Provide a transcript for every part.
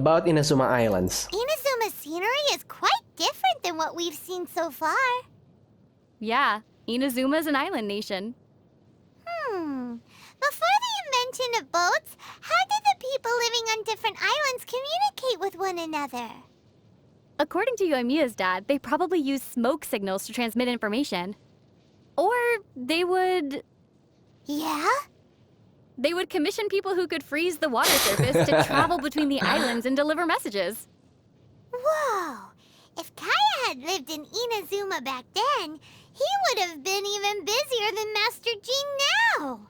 About Inazuma Islands. Inazuma's scenery is quite different than what we've seen so far. Yeah, Inazuma's an island nation. Before the invention of boats, how did the people living on different islands communicate with one another? According to Yoimiya's dad, they probably used smoke signals to transmit information. Or they would Yeah? commission people who could freeze the water surface to travel between the islands and deliver messages. Whoa! If Kaya had lived in Inazuma back then, he would have been even busier than Master Gene now!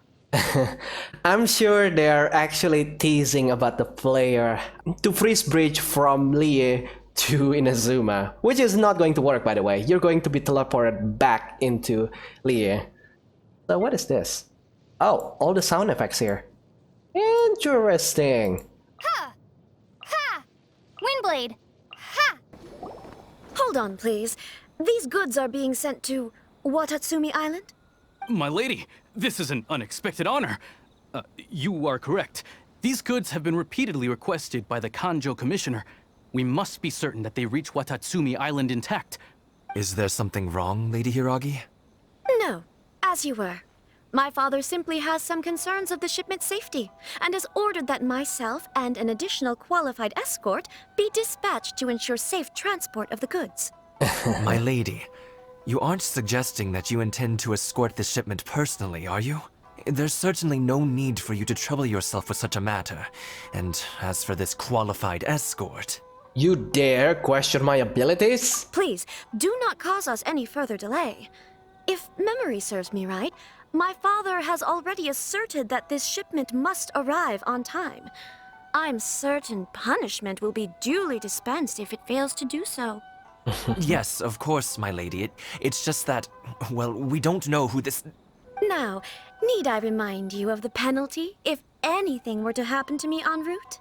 I'm sure they're actually teasing about the player to freeze bridge from Lie to Inazuma, which is not going to work, by the way. You're going to be teleported back into Lie. So what is this? Oh, all the sound effects here. Interesting. Ha! Ha! Windblade! Ha! Hold on, please. These goods are being sent to Watatsumi Island? My lady, this is an unexpected honor. You are correct. These goods have been repeatedly requested by the Kanjo Commissioner. We must be certain that they reach Watatsumi Island intact. Is there something wrong, Lady Hiragi? No, as you were. My father simply has some concerns of the shipment's safety, and has ordered that myself and an additional qualified escort be dispatched to ensure safe transport of the goods. My lady, you aren't suggesting that you intend to escort the shipment personally, are you? There's certainly no need for you to trouble yourself with such a matter. And as for this qualified escort... You dare question my abilities? Please, do not cause us any further delay. If memory serves me right, my father has already asserted that this shipment must arrive on time. I'm certain punishment will be duly dispensed if it fails to do so. Yes, of course, my lady. It's just that, well, we don't know who this... Now, need I remind you of the penalty if anything were to happen to me en route?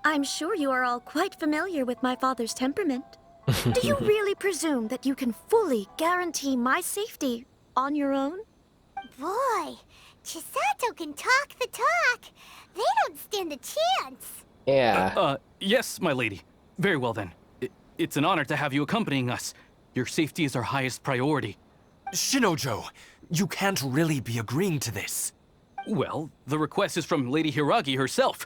I'm sure you are all quite familiar with my father's temperament. Do you really presume that you can fully guarantee my safety on your own? Boy, Chisato can talk the talk. They don't stand a chance. Yeah. Yes, my lady. Very well then. It's an honor to have you accompanying us. Your safety is our highest priority. Shinojo, you can't really be agreeing to this. Well, the request is from Lady Hiragi herself.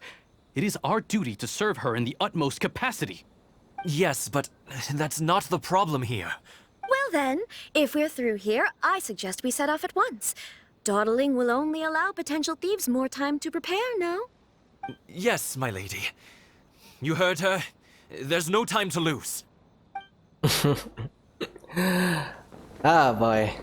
It is our duty to serve her in the utmost capacity. Yes, but that's not the problem here. Well then, if we're through here, I suggest we set off at once. Dawdling will only allow potential thieves more time to prepare, no? Yes, my lady. You heard her. There's no time to lose. Ah, boy.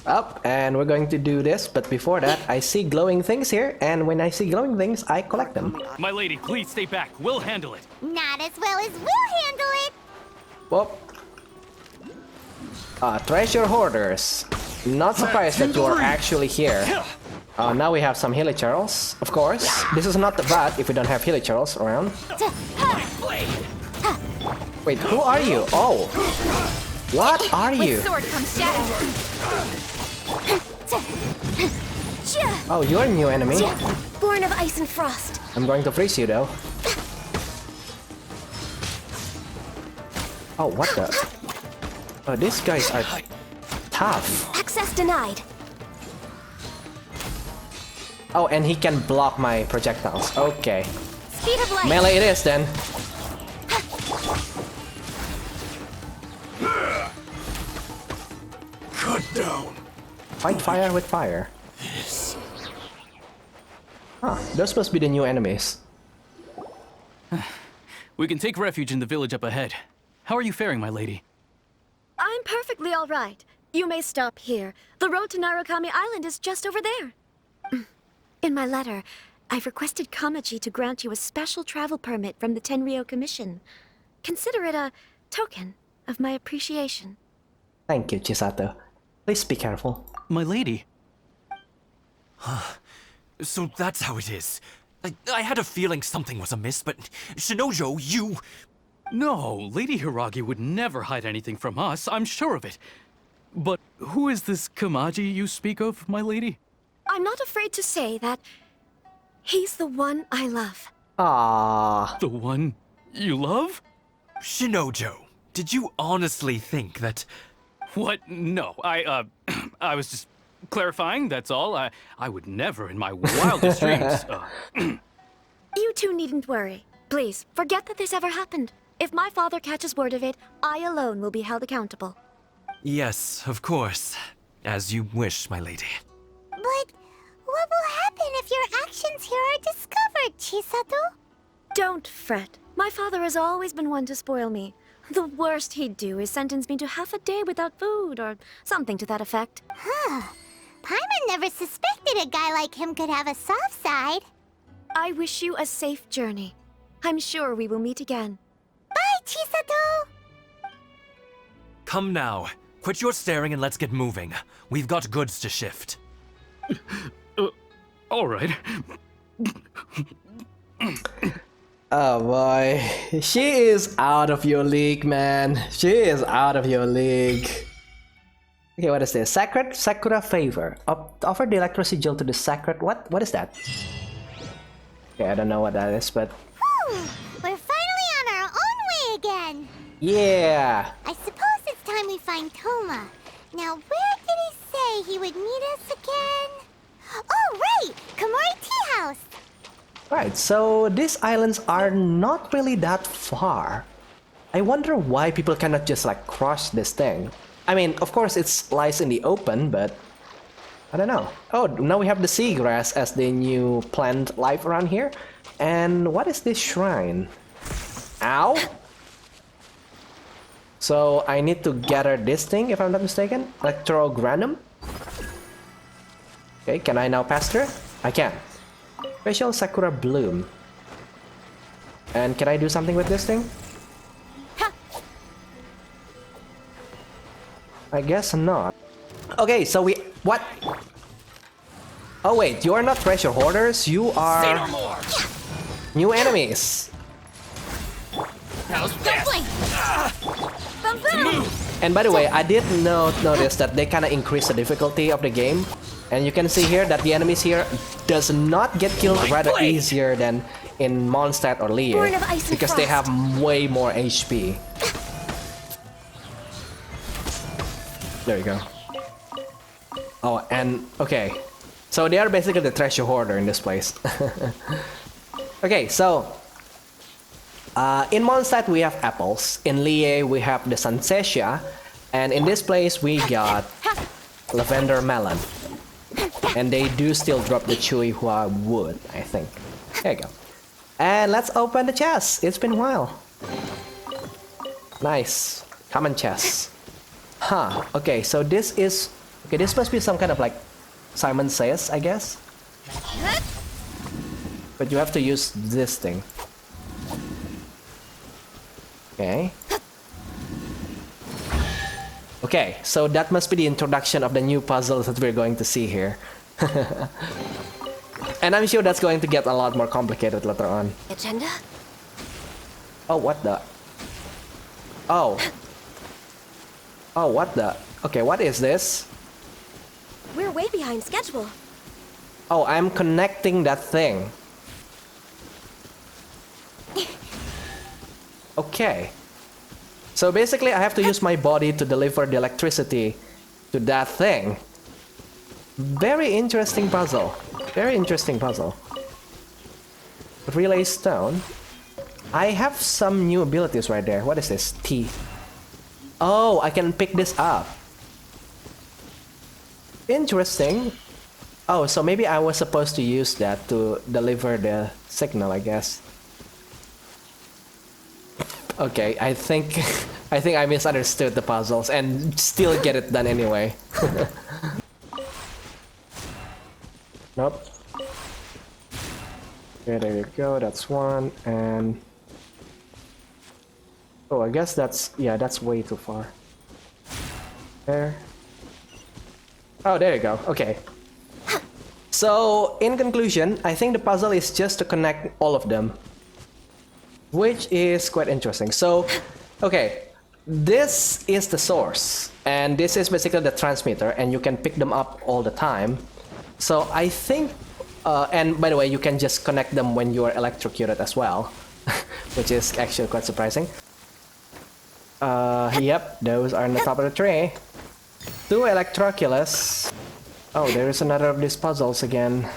Up, and we're going to do this, but before that, I see glowing things here, and when I see glowing things, I collect them. My lady, please stay back. We'll handle it. Not as well as we'll handle it. Whoop. Treasure hoarders. Not surprised that you are actually here. Now we have some hilichurls, of course. This is not the bad if we don't have hilichurls around. Wait, who are you? Oh. What are you? Sword comes shadow. Oh, you're a new enemy. Born of ice and frost. I'm going to freeze you though. Oh, what the? Oh, these guys are tough. Access denied. Oh, and he can block my projectiles. Okay. Speed of light. Melee it is then. Cut down. Fight fire with fire. Huh, those must be the new enemies. We can take refuge in the village up ahead. How are you faring, my lady? I'm perfectly all right. You may stop here. The road to Narukami Island is just over there. In my letter, I've requested Kamaji to grant you a special travel permit from the Tenryou Commission. Consider it a token of my appreciation. Thank you, Chisato. Please be careful. My lady. So that's how it is. I had a feeling something was amiss, but Shinojo, you... No, Lady Hiragi would never hide anything from us, I'm sure of it. But who is this Kamaji you speak of, my lady? I'm not afraid to say that he's the one I love. Ah. The one you love? Shinojo, did you honestly think that... What? No, I was just clarifying, that's all. I would never in my wildest dreams. You two needn't worry. Please, forget that this ever happened. If my father catches word of it, I alone will be held accountable. Yes, of course. As you wish, my lady. But what will happen if your actions here are discovered, Chisato? Don't fret. My father has always been one to spoil me. The worst he'd do is sentence me to half a day without food, or something to that effect. Huh. Paimon never suspected a guy like him could have a soft side. I wish you a safe journey. I'm sure we will meet again. Bye, Chisato! Come now. Quit your staring and let's get moving. We've got goods to shift. All right. Oh boy. She is out of your league, man. She is out of your league. Okay, what is this? Sacred Sakura Favor. Offer the electricity gel to the sacred. What is that? Okay, I don't know what that is, but... Whew! We're finally on our own way again! Yeah! I suppose it's time we find Toma. Now, where did he say he would meet us again? Oh, right! Komori Tea House! Right, so these islands are not really that far. I wonder why people cannot just like cross this thing. I mean, of course it lies in the open, but I don't know. Oh, now we have the seagrass as the new plant life around here. And what is this shrine? Ow! So I need to gather this thing, if I'm not mistaken. Electrogranum. Okay, can I now pass through? I can. Special Sakura Bloom. And can I do something with this thing? I guess not. Okay, so what? Oh wait, you are not treasure hoarders, you are new enemies. And by the way, I did notice that they kind of increase the difficulty of the game. And you can see here that the enemies here does not get killed rather easier than in Mondstadt or Lie, because they have way more HP. There you go. Oh, and okay. So they are basically the treasure hoarder in this place. Okay, so in Mondstadt we have apples. In Lie we have the Sansesia, and in this place we got lavender melon. And they do still drop the chewy hua wood, I think. There you go. And let's open the chest. It's been a while. Nice. Common chest. Huh. Okay, so this is... Okay, this must be some kind of like Simon Says, I guess. But you have to use this thing. Okay. Okay, so that must be the introduction of the new puzzles that we're going to see here. And I'm sure that's going to get a lot more complicated later on. Agenda? Oh, what the? Oh. Oh, what the? Okay, what is this? We're way behind schedule. Oh, I'm connecting that thing. Okay. So basically I have to use my body to deliver the electricity to that thing. Very interesting puzzle. Very interesting puzzle. Relay stone. I have some new abilities right there. What is this? T. Oh, I can pick this up. Interesting. Oh, so maybe I was supposed to use that to deliver the signal, I guess. Okay, I think I misunderstood the puzzles and still get it done anyway. Nope. Okay, there you go, that's one, and... Oh, I guess that's... Yeah, that's way too far. There. Oh, there you go, okay. So, in conclusion, I think the puzzle is just to connect all of them. Which is quite interesting. So, okay, this is the source, and this is basically the transmitter, and you can pick them up all the time. So I think And by the way, you can just connect them when you are electrocuted as well, which is actually quite surprising. Yep, those are on the top of the tree. 2 electroculus. Oh, there is another of these puzzles again.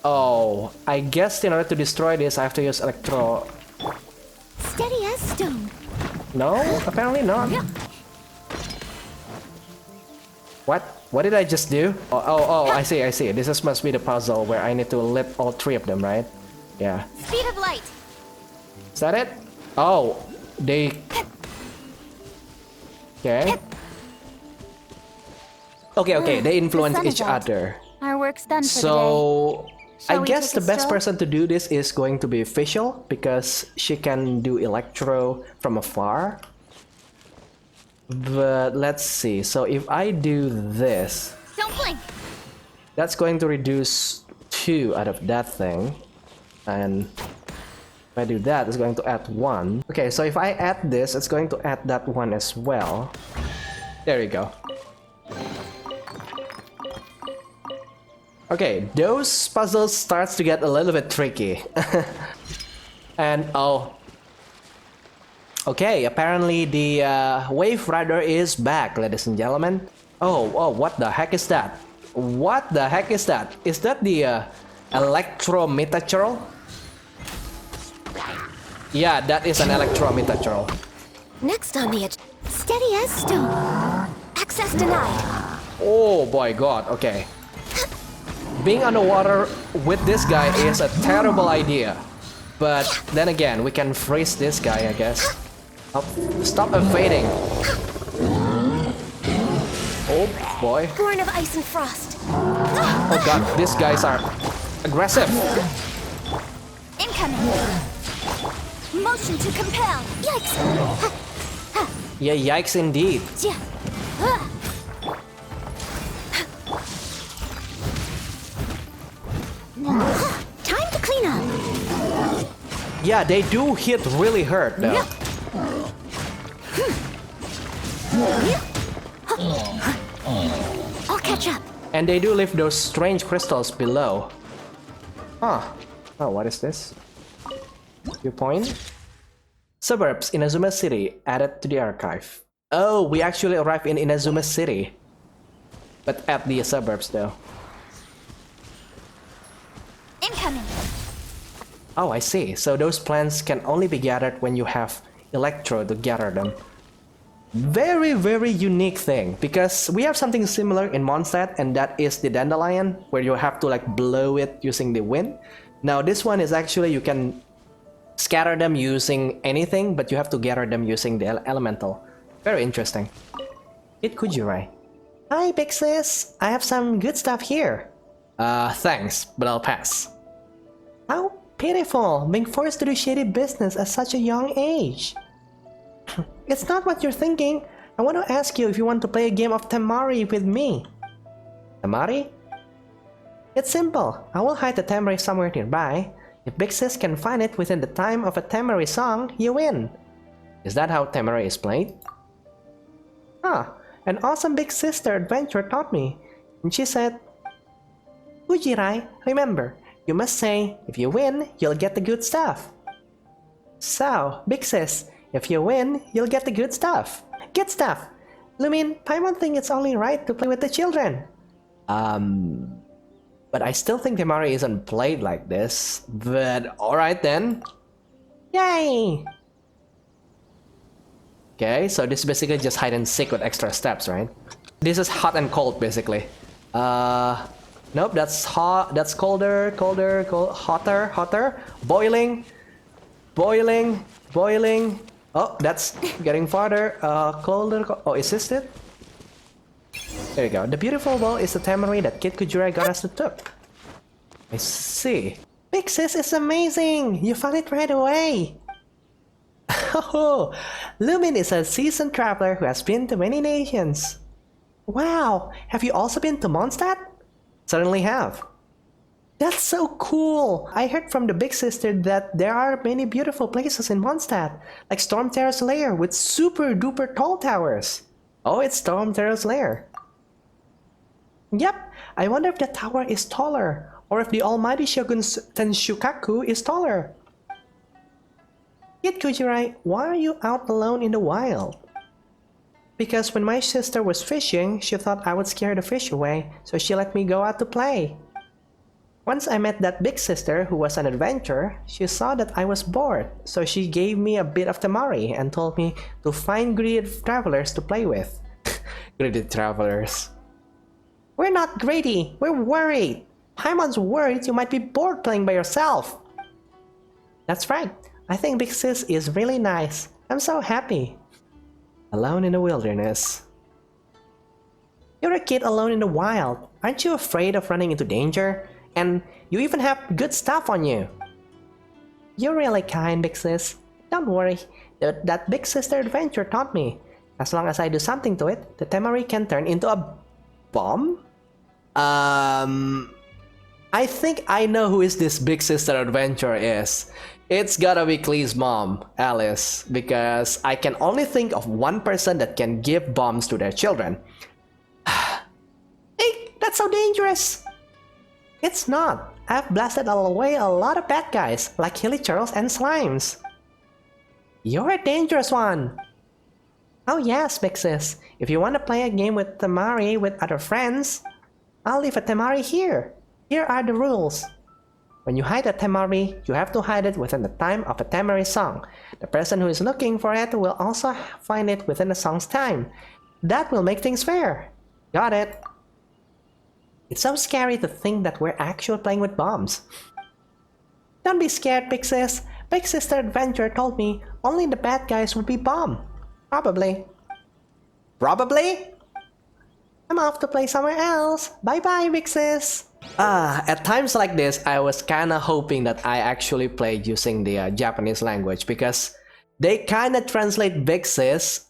Oh, I guess in order to destroy this, I have to use electro... Steady as stone. No, apparently not. What? What did I just do? Oh, I see. This must be the puzzle where I need to lift all 3 of them, right? Yeah. Speed of light. Is that it? Oh, they... Okay. Okay, they influence sun is each out. other. Our work's done for So... Shall I we guess take the a best stroll? person to do this is going to be Fischl, because she can do electro from afar. But let's see. So if I do this, the day. Don't blink. that's going to reduce 2 out of that thing. And if I do that, it's going to add 1. Okay, so if I add this, it's going to add that 1 as well. There you go. Okay, those puzzles starts to get a little bit tricky. And oh, okay, apparently the Wave Rider is back, ladies and gentlemen. Oh, what the heck is that? What the heck is that? Is that the Electrometachurl? Yeah, that is an Electrometachurl. Next on the Steady as stone. access denied. Oh boy, God, okay. Being underwater with this guy is a terrible idea. But then again, we can freeze this guy, I guess. Oh, stop evading. Oh boy. Born of ice and frost. Oh God, these guys are aggressive. Incoming. Motion to compel. Yikes. Yeah, yikes indeed. Yeah. Time to clean up. Yeah, they do hit really hurt though. I'll catch up. And they do leave those strange crystals below. Huh. Oh, what is this? Viewpoint? Suburbs, Inazuma City, added to the archive. Oh, we actually arrived in Inazuma City. But at the suburbs though. Incoming. Oh, I see. So those plants can only be gathered when you have Electro to gather them. Very, very unique thing, because we have something similar in Mondstadt, and that is the Dandelion, where you have to like blow it using the wind. Now this one is actually you can scatter them using anything, but you have to gather them using the elemental. Very interesting. It Kujirai. Hi, big sis. I have some good stuff here. Thanks, but I'll pass. How pitiful, being forced to do shady business at such a young age. It's not what you're thinking. I want to ask you if you want to play a game of Temari with me. Temari? It's simple. I will hide the Temari somewhere nearby. If Big Sis can find it within the time of a Temari song, you win. Is that how Temari is played? Huh. An awesome big sister adventure taught me. And she said, Ujirai, remember, you must say, if you win, you'll get the good stuff. So, Big Sis, if you win, you'll get the good stuff. Good stuff! Lumin, Paimon thinks it's only right to play with the children. But I still think Temari isn't played like this. But alright then. Yay! Okay, so this is basically just hide and seek with extra steps, right? This is hot and cold, basically. Nope, that's hot. That's colder, hotter. Boiling. Oh, that's getting farther. Colder. Oh, is this it? There you go. The beautiful ball is the Temari that Kid Kujirai got us to took. I see. Big Sis is amazing! You found it right away! Oh, Lumin is a seasoned traveler who has been to many nations. Wow, have you also been to Mondstadt? Certainly have. That's so cool! I heard from the big sister that there are many beautiful places in Mondstadt, like Storm Terrace Lair with super duper tall towers. Oh, it's Storm Terrace Lair. Yep, I wonder if the tower is taller, or if the almighty Shogun Tenshukaku is taller. Kid Kujirai, why are you out alone in the wild? Because when my sister was fishing, she thought I would scare the fish away, so she let me go out to play. Once I met that big sister who was an adventurer, she saw that I was bored, so she gave me a bit of tamari and told me to find greedy travelers to play with. Greedy travelers. We're not greedy, we're worried. Paimon's worried you might be bored playing by yourself. That's right, I think Big Sis is really nice. I'm so happy. Alone in the wilderness. You're a kid alone in the wild. Aren't you afraid of running into danger? And you even have good stuff on you. You're really kind, Big Sis. Don't worry, that Big Sister adventure taught me. As long as I do something to it, the Temari can turn into a bomb? I think I know who is this Big Sister adventure is. It's gotta be Klee's mom, Alice, because I can only think of one person that can give bombs to their children. Hey, that's so dangerous! It's not. I've blasted away a lot of bad guys, like Hilichurls and Slimes. You're a dangerous one! Oh yes, Big Sis. If you want to play a game with Temari with other friends, I'll leave a Temari here. Here are the rules. When you hide a Temari, you have to hide it within the time of a Temari song. The person who is looking for it will also find it within the song's time. That will make things fair. Got it? It's so scary to think that we're actually playing with bombs. Don't be scared, Big Sis. Big Sister Adventure told me only the bad guys would be bombed. Probably. Probably? I'm off to play somewhere else. Bye-bye, Big Sis. At times like this, I was kinda hoping that I actually played using the Japanese language because they kinda translate Big Sis,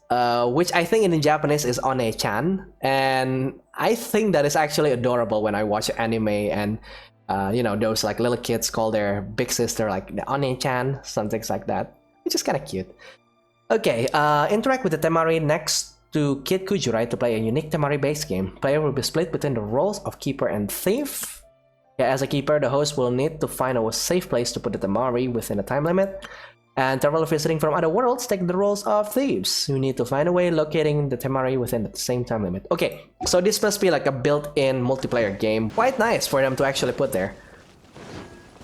which I think in the Japanese is One-chan, and I think that is actually adorable when I watch anime and you know, those like little kids call their big sister like the One-chan, some things like that, which is kinda cute. Okay, interact with the Temari next to Kid Kujirai to play a unique Temari based game. Player will be split between the roles of Keeper and Thief. Yeah, as a Keeper, the host will need to find a safe place to put the Temari within a time limit. And travelers visiting from other worlds take the roles of Thieves, who need to find a way locating the Temari within the same time limit. Okay, so this must be like a built-in multiplayer game. Quite nice for them to actually put there.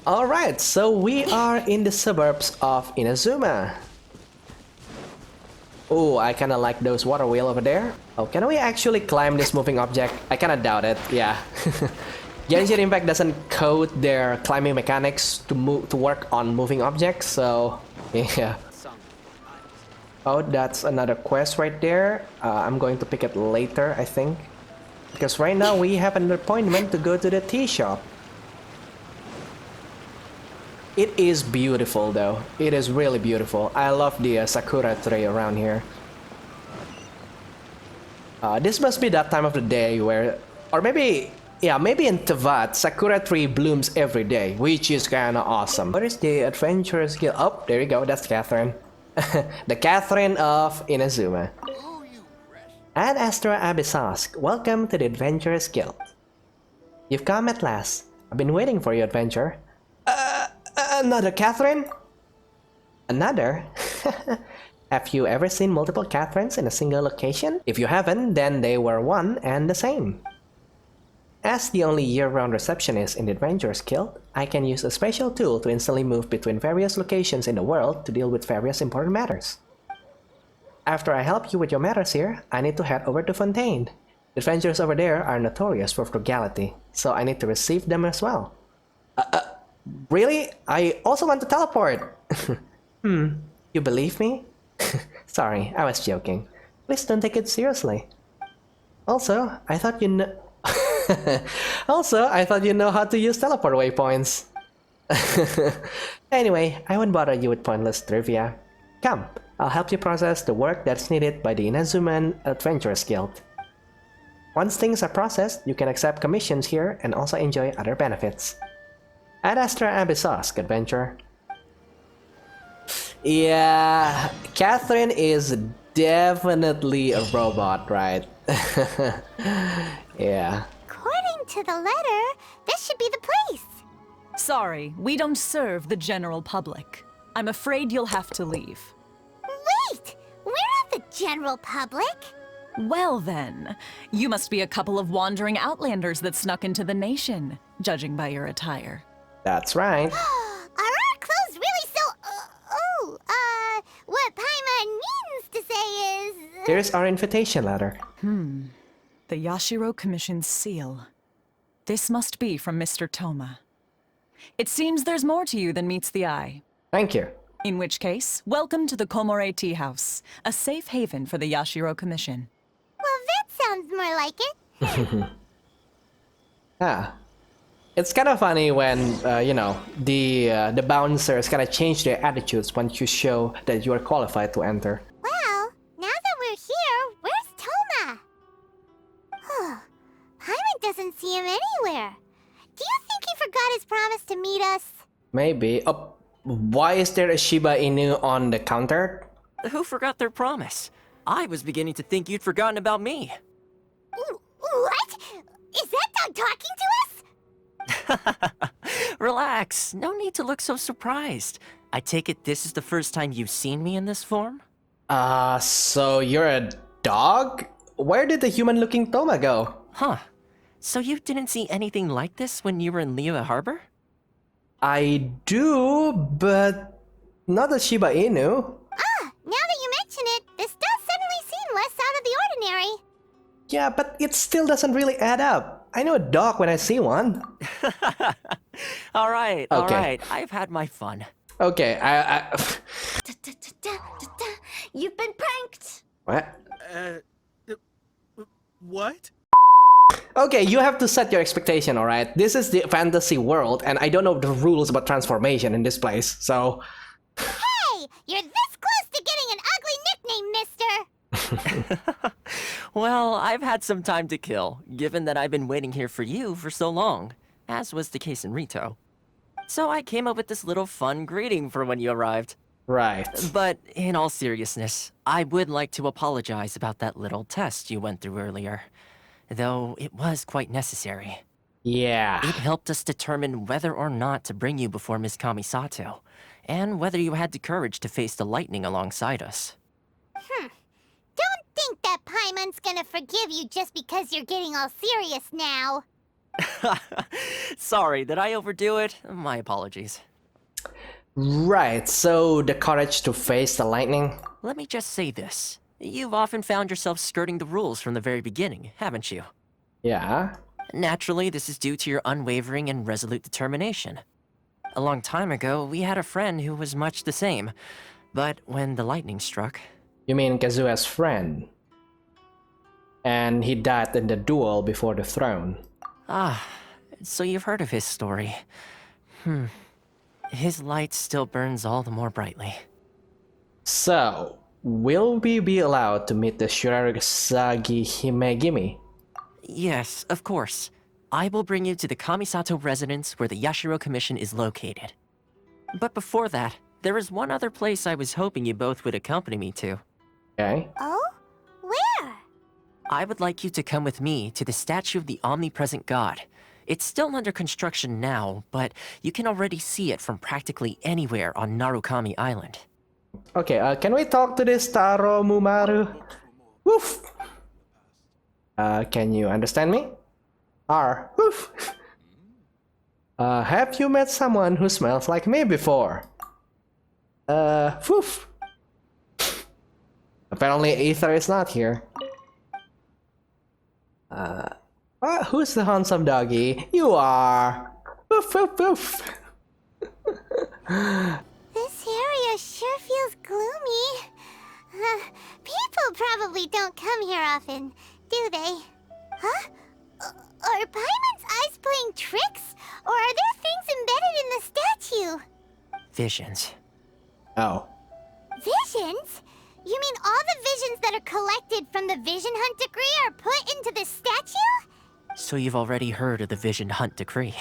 Alright, so we are in the suburbs of Inazuma. Oh, I kinda like those water wheel over there. Oh, can we actually climb this moving object? I kinda doubt it, yeah. Genshin Impact doesn't code their climbing mechanics to work on moving objects, so yeah. Oh, that's another quest right there. I'm going to pick it later, I think. Because right now we have an appointment to go to the tea shop. It is beautiful though. It is really beautiful. I love the sakura tree around here. This must be that time of the day where, or maybe, yeah, maybe in Teyvat, sakura tree blooms every day, which is kinda awesome. What is the Adventurers Guild? Oh, there you go, that's Catherine. The Catherine of Inazuma. Ad Astra Abyssask, welcome to the Adventurers Guild. You've come at last. I've been waiting for your adventure. Another Catherine? Another? Have you ever seen multiple Catherines in a single location? If you haven't, then they were one and the same. As the only year-round receptionist in the Adventurers Guild, I can use a special tool to instantly move between various locations in the world to deal with various important matters. After I help you with your matters here, I need to head over to Fontaine. The adventurers over there are notorious for frugality, so I need to receive them as well. Really? I also want to teleport! You believe me? Sorry, I was joking. Please don't take it seriously. Also, I thought you know... I thought you know how to use teleport waypoints. Anyway, I won't bother you with pointless trivia. Come, I'll help you process the work that's needed by the Inazuma Adventurers Guild. Once things are processed, you can accept commissions here and also enjoy other benefits. Ad Astra Abyssask adventure. Yeah, Catherine is definitely a robot, right? Yeah. According to the letter, this should be the place. Sorry, we don't serve the general public. I'm afraid you'll have to leave. Wait! We're not the general public. Well then, you must be a couple of wandering outlanders that snuck into the nation, judging by your attire. That's right. Are our clothes really so... what Paimon means to say is... Here's our invitation letter. The Yashiro Commission's seal. This must be from Mr. Toma. It seems there's more to you than meets the eye. Thank you. In which case, welcome to the Komore Tea House, a safe haven for the Yashiro Commission. Well, that sounds more like it. Ah. It's kind of funny when, the bouncers kind of change their attitudes once you show that you are qualified to enter. Well, now that we're here, where's Toma? Paimon doesn't see him anywhere. Do you think he forgot his promise to meet us? Maybe. Oh, why is there a Shiba Inu on the counter? Who forgot their promise? I was beginning to think you'd forgotten about me. What? Is that dog talking to us? Relax, no need to look so surprised. I take it this is the first time you've seen me in this form? So you're a dog? Where did the human-looking Toma go? Huh. So you didn't see anything like this when you were in Liyue Harbor? I do, but not a Shiba Inu. Now that you mention it, this does suddenly seem less out of the ordinary. Yeah, but it still doesn't really add up. I know a dog when I see one. Alright, I've had my fun. Okay, I... You've been pranked. What? What? Okay, you have to set your expectation, alright? This is the fantasy world, and I don't know the rules about transformation in this place, so... Hey, you're this close to getting an ugly nickname, mister. Well, I've had some time to kill, given that I've been waiting here for you for so long, as was the case in Rito. So I came up with this little fun greeting for when you arrived. Right. But in all seriousness, I would like to apologize about that little test you went through earlier. Though it was quite necessary. Yeah. It helped us determine whether or not to bring you before Miss Kamisato, and whether you had the courage to face the lightning alongside us. Don't think that Paimon's gonna forgive you just because you're getting all serious now. Sorry, did I overdo it? My apologies. Right, so the courage to face the lightning? Let me just say this. You've often found yourself skirting the rules from the very beginning, haven't you? Yeah. Naturally, this is due to your unwavering and resolute determination. A long time ago, we had a friend who was much the same. But when the lightning struck... You mean Kazuha's friend? And he died in the duel before the throne. Ah, so you've heard of his story. His light still burns all the more brightly. So, will we be allowed to meet the Shiragasagi Himegimi? Yes, of course. I will bring you to the Kamisato residence where the Yashiro Commission is located. But before that, there is one other place I was hoping you both would accompany me to. Okay. Oh? Where? I would like you to come with me to the statue of the omnipresent god. It's still under construction now, but you can already see it from practically anywhere on Narukami Island. Okay, can we talk to this Taro Mumaru? Woof! Can you understand me? Woof! Have you met someone who smells like me before? Woof! Apparently Ether is not here. Who's the handsome doggy? You are! Woof woof woof! This area sure feels gloomy. People probably don't come here often, do they? Huh? Are Paimon's eyes playing tricks? Or are there things embedded in the statue? Visions. Oh. Visions? You mean all the visions that are collected from the Vision Hunt Decree are put into this statue? So you've already heard of the Vision Hunt Decree?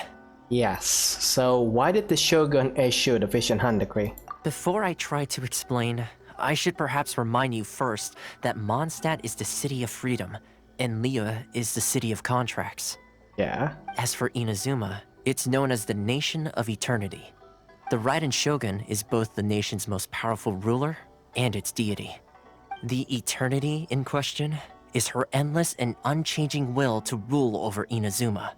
Yes. So why did the Shogun issue the Vision Hunt Decree? Before I try to explain, I should perhaps remind you first that Mondstadt is the city of freedom, and Liyue is the city of contracts. Yeah. As for Inazuma, it's known as the Nation of Eternity. The Raiden Shogun is both the nation's most powerful ruler and its deity. The Eternity in question is her endless and unchanging will to rule over Inazuma.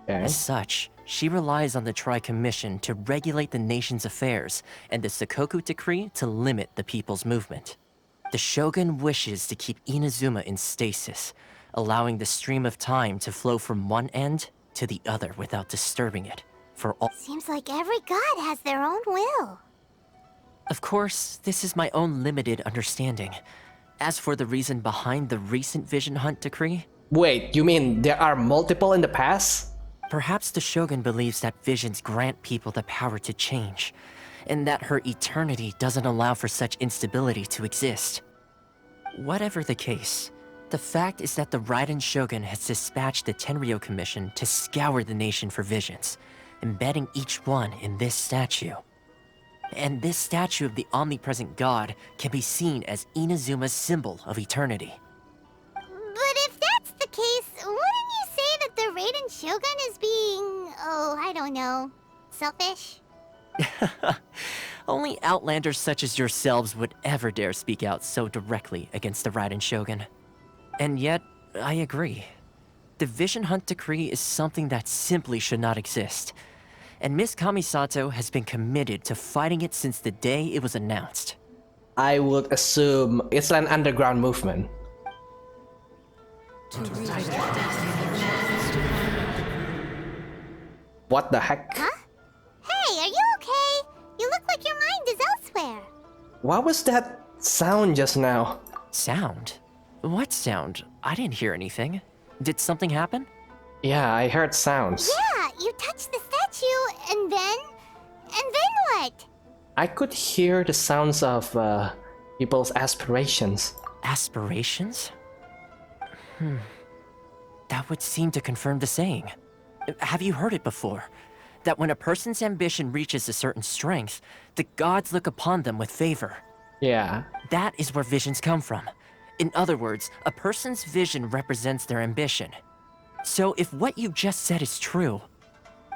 Okay. As such, she relies on the Tri-Commission to regulate the nation's affairs and the Sakoku Decree to limit the people's movement. The Shogun wishes to keep Inazuma in stasis, allowing the stream of time to flow from one end to the other without disturbing it, for all— Seems like every god has their own will. Of course, this is my own limited understanding. As for the reason behind the recent Vision Hunt decree, Wait, you mean there are multiple in the past? perhaps the Shogun believes that visions grant people the power to change, and that her eternity doesn't allow for such instability to exist. Whatever the case, the fact is that the Raiden Shogun has dispatched the Tenryo Commission to scour the nation for visions, embedding each one in this statue. And this statue of the omnipresent god can be seen as Inazuma's symbol of eternity. But if that's the case, wouldn't you say that the Raiden Shogun is being, oh, I don't know, selfish? Only outlanders such as yourselves would ever dare speak out so directly against the Raiden Shogun. And yet, I agree. The Vision Hunt decree is something that simply should not exist. And Miss Kamisato has been committed to fighting it since the day it was announced. I would assume it's an underground movement. What the heck? Huh? Hey, are you okay? You look like your mind is elsewhere. What was that sound just now? Sound? What sound? I didn't hear anything. Did something happen? Yeah, I heard sounds. Yeah, you touched the statue, and then what? I could hear the sounds of people's aspirations. Aspirations? That would seem to confirm the saying. Have you heard it before? That when a person's ambition reaches a certain strength, the gods look upon them with favor. Yeah. That is where visions come from. In other words, a person's vision represents their ambition. So if what you just said is true,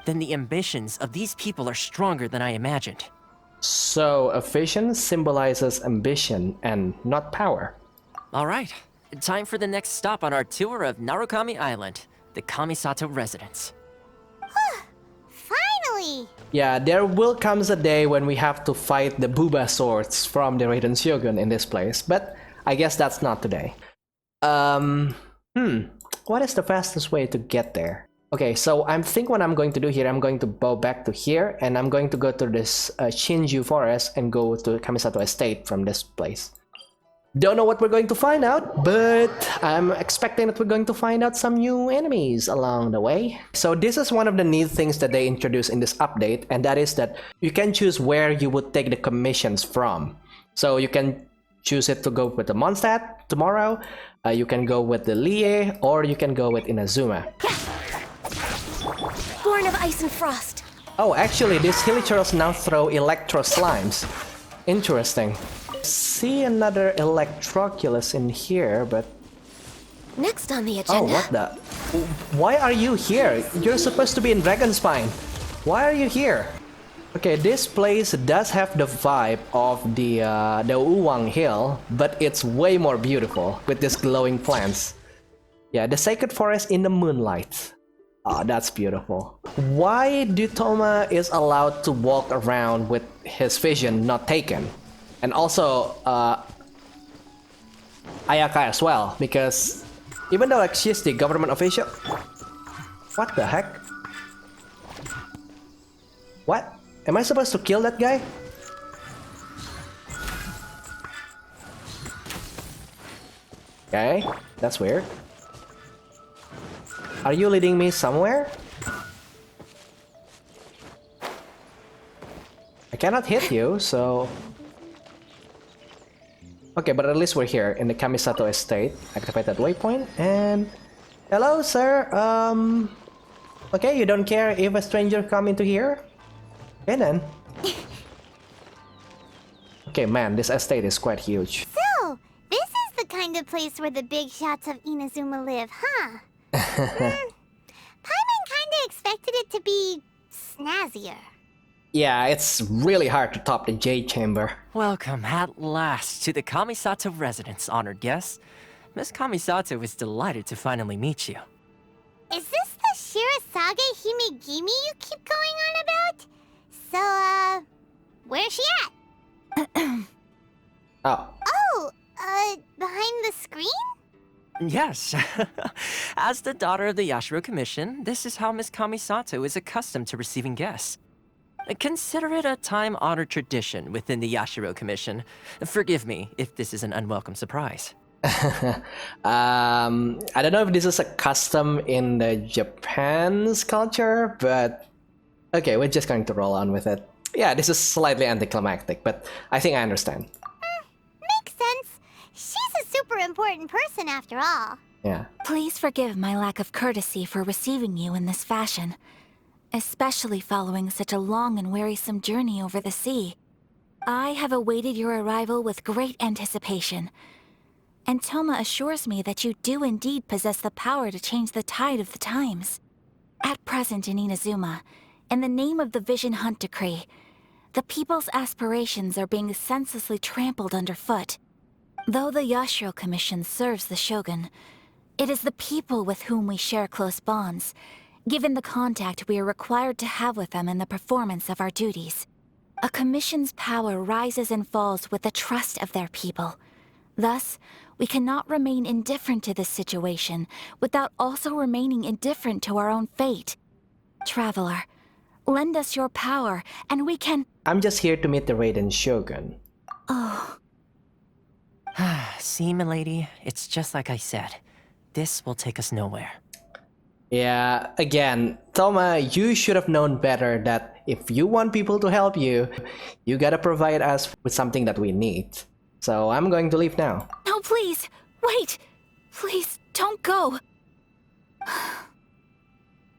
then the ambitions of these people are stronger than I imagined. So a vision symbolizes ambition and not power. All right, time for the next stop on our tour of Narukami Island, the Kamisato residence. Finally! Yeah, there will comes a day when we have to fight the Booba swords from the Raiden Shogun in this place, but I guess that's not today. What is the fastest way to get there? Okay, so I think what I'm going to do here, I'm going to bow back to here, and I'm going to go to this Shinju forest and go to Kamisato Estate from this place. Don't know what we're going to find out, but I'm expecting that we're going to find out some new enemies along the way. So this is one of the neat things that they introduced in this update, and that is that you can choose where you would take the commissions from. So you can choose it to go with the Mondstadt tomorrow, you can go with the Lie, or you can go with Inazuma. Born of ice and frost. Oh, actually, these Hilichurls now throw Electro Slimes. Interesting. See another Electroculus in here, but... Next on the Oh, agenda. what the... Why are you here? You're supposed to be in Dragonspine. Why are you here? Okay, this place does have the vibe of the Uwang Hill, but it's way more beautiful with these glowing plants. Yeah, the Sacred Forest in the moonlight. Oh, that's beautiful. Why do Toma is allowed to walk around with his vision not taken? And also, Ayaka as well, because even though like she's the government official... What the heck? What? Am I supposed to kill that guy? Okay, that's weird. Are you leading me somewhere? I cannot hit you, so... Okay, but at least we're here in the Kamisato Estate. Activate that waypoint, and... Hello, sir, Okay, you don't care if a stranger come into here? Okay then. Okay, man, this estate is quite huge. So, this is the kind of place where the big shots of Inazuma live, huh? expected it to be snazzier. Yeah, it's really hard to top the Jade Chamber. Welcome at last to the Kamisato residence, honored guests. Miss Kamisato is delighted to finally meet you. Is this the Shirasage Himegimi you keep going on about? So, where's she at? Oh, Oh, behind the screen? Yes. As the daughter of the Yashiro Commission, this is how Miss Kamisato is accustomed to receiving guests. Consider it a time-honored tradition within the Yashiro Commission. Forgive me if this is an unwelcome surprise. I don't know if this is a custom in the Japan's culture, but okay, we're just going to roll on with it. Yeah, this is slightly anticlimactic, but I think I understand. Makes sense. She's a super important person after all. Yeah. Please forgive my lack of courtesy for receiving you in this fashion, especially following such a long and wearisome journey over the sea. I have awaited your arrival with great anticipation, and Toma assures me that you do indeed possess the power to change the tide of the times. At present in Inazuma, in the name of the Vision Hunt Decree, the people's aspirations are being senselessly trampled underfoot. Though the Yashiro Commission serves the Shogun, it is the people with whom we share close bonds, given the contact we are required to have with them in the performance of our duties. A commission's power rises and falls with the trust of their people. Thus, we cannot remain indifferent to this situation without also remaining indifferent to our own fate. Traveler, lend us your power, and we can— I'm just here to meet the Raiden Shogun. Oh, See, milady, it's just like I said. This will take us nowhere. Yeah, again, Toma, you should have known better that if you want people to help you, you gotta provide us with something that we need. So I'm going to leave now. no, please, wait! Please, don't go!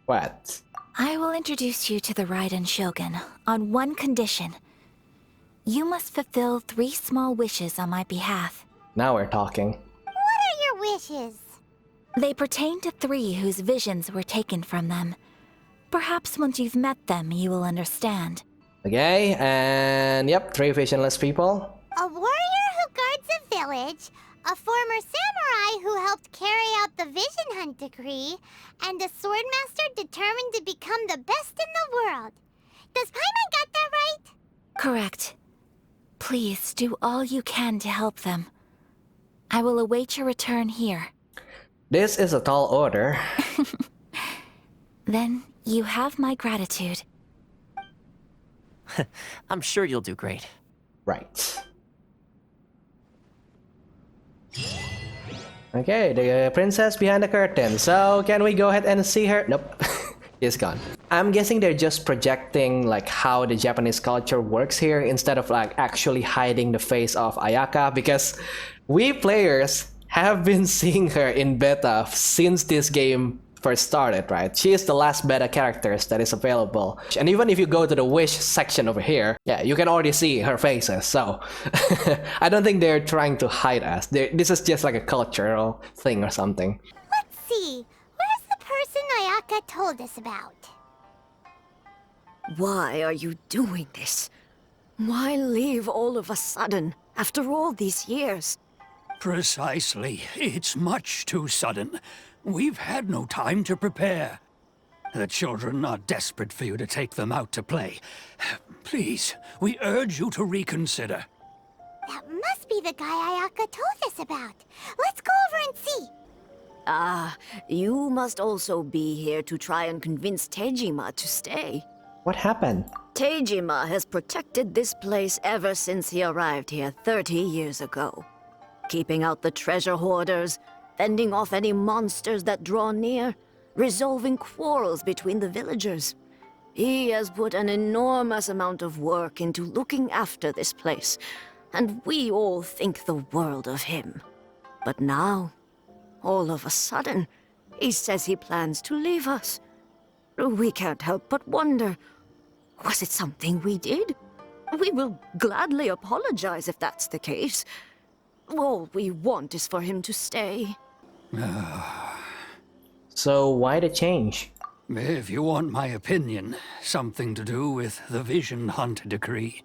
What? I will introduce you to the Raiden Shogun on one condition. You must fulfill 3 small wishes on my behalf. Now we're talking. What are your wishes? They pertain to 3 whose visions were taken from them. Perhaps once you've met them, you will understand. Okay, and yep, 3 visionless people. A warrior who guards a village, a former samurai who helped carry out the Vision Hunt Decree, and a swordmaster determined to become the best in the world. Does Paimon got that right? Correct. Please do all you can to help them. I will await your return here. This is a tall order. Then you have my gratitude. I'm sure you'll do great. Right. Okay, the princess behind the curtain. So can we go ahead and see her? Nope. She's gone. I'm guessing they're just projecting like how the Japanese culture works here instead of like actually hiding the face of Ayaka, because we players have been seeing her in beta since this game first started, right? She is the last beta characters that is available. And even if you go to the wish section over here, yeah, you can already see her faces. So I don't think they're trying to hide us. This is just like a cultural thing or something. Let's see. Where's the person Ayaka told us about? Why are you doing this? Why leave all of a sudden, after all these years? Precisely. It's much too sudden. We've had no time to prepare. The children are desperate for you to take them out to play. Please, we urge you to reconsider. That must be the guy Ayaka told us about. Let's go over and see. Ah, you must also be here to try and convince Tejima to stay. What happened? Tejima has protected this place ever since he arrived here 30 years ago. Keeping out the treasure hoarders, fending off any monsters that draw near, resolving quarrels between the villagers. He has put an enormous amount of work into looking after this place, and we all think the world of him. But now, all of a sudden, he says he plans to leave us. We can't help but wonder, was it something we did? We will gladly apologize if that's the case. All we want is for him to stay. So why the change? If you want my opinion, something to do with the Vision Hunt decree.